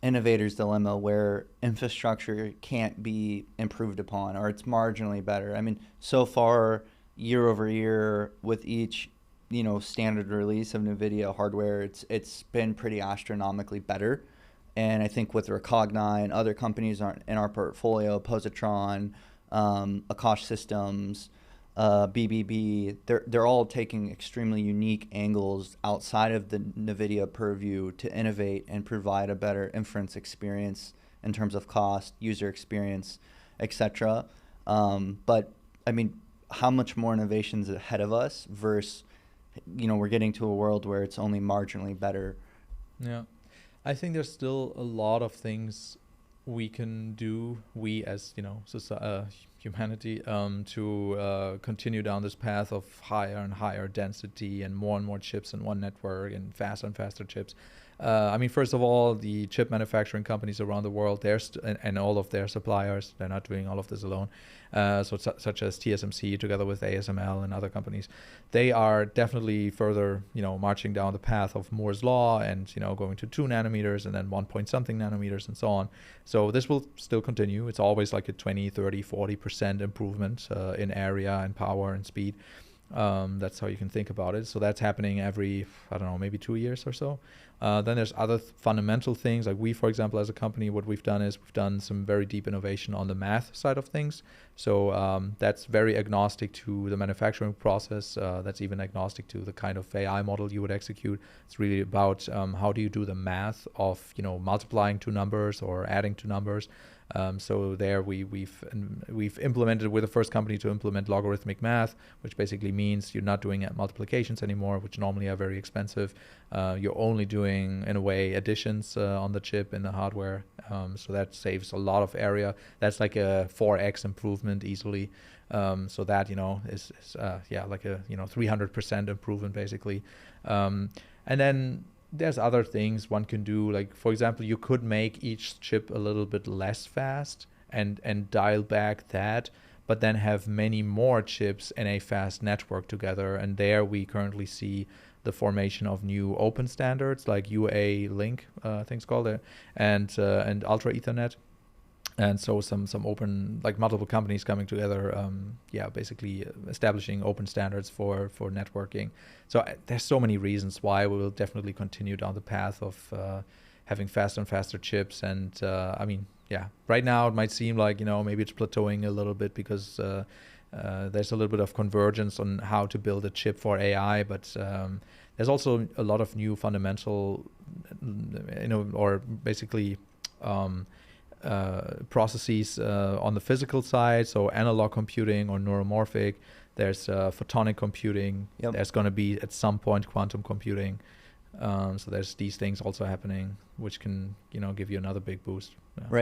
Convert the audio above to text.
innovator's dilemma where infrastructure can't be improved upon or it's marginally better. I mean, so far, year over year, with each standard release of NVIDIA hardware, it's been pretty astronomically better. And I think with Recogni and other companies in our portfolio, Positron, Akash Systems, BBB, they're all taking extremely unique angles outside of the NVIDIA purview to innovate and provide a better inference experience in terms of cost, user experience, etc. But I mean, how much more innovation is ahead of us versus, we're getting to a world where it's only marginally better. Yeah. I think there's still a lot of things we can do, we as humanity, to continue down this path of higher and higher density and more chips in one network and faster chips. I mean, first of all, the chip manufacturing companies around the world, and all of their suppliers, they're not doing all of this alone. Such as TSMC together with ASML and other companies, they are definitely further, marching down the path of Moore's law and, going to 2 nanometers and then 1 point something nanometers and so on. So this will still continue. It's always like a 20, 30, 40% improvement in area and power and speed. That's how you can think about it. So that's happening every, I don't know, maybe 2 years or so. Then there's other fundamental things. Like we, for example, as a company, what we've done is we've done some very deep innovation on the math side of things. So that's very agnostic to the manufacturing process. That's even agnostic to the kind of AI model you would execute. It's really about how do you do the math of, multiplying 2 numbers or adding 2 numbers. So there we've implemented, we're the first company to implement logarithmic math, which basically means you're not doing multiplications anymore, which normally are very expensive. You're only doing, in a way, additions on the chip in the hardware. So that saves a lot of area. That's like a 4x improvement easily. So that, is like a 300% improvement basically. And then there's other things one can do. Like, for example, you could make each chip a little bit less fast and dial back that, but then have many more chips in a fast network together. And there we currently see the formation of new open standards like UA Link, things called it, and Ultra Ethernet. And so some open, like multiple companies coming together, basically establishing open standards for networking. So there's so many reasons why we will definitely continue down the path of having faster and faster chips. And right now it might seem like, maybe it's plateauing a little bit because there's a little bit of convergence on how to build a chip for AI, but there's also a lot of new fundamental, or basically processes on the physical side, so analog computing or neuromorphic. There's photonic computing. Yep. There's going to be at some point quantum computing. So there's these things also happening, which can give you another big boost. Yeah. Right.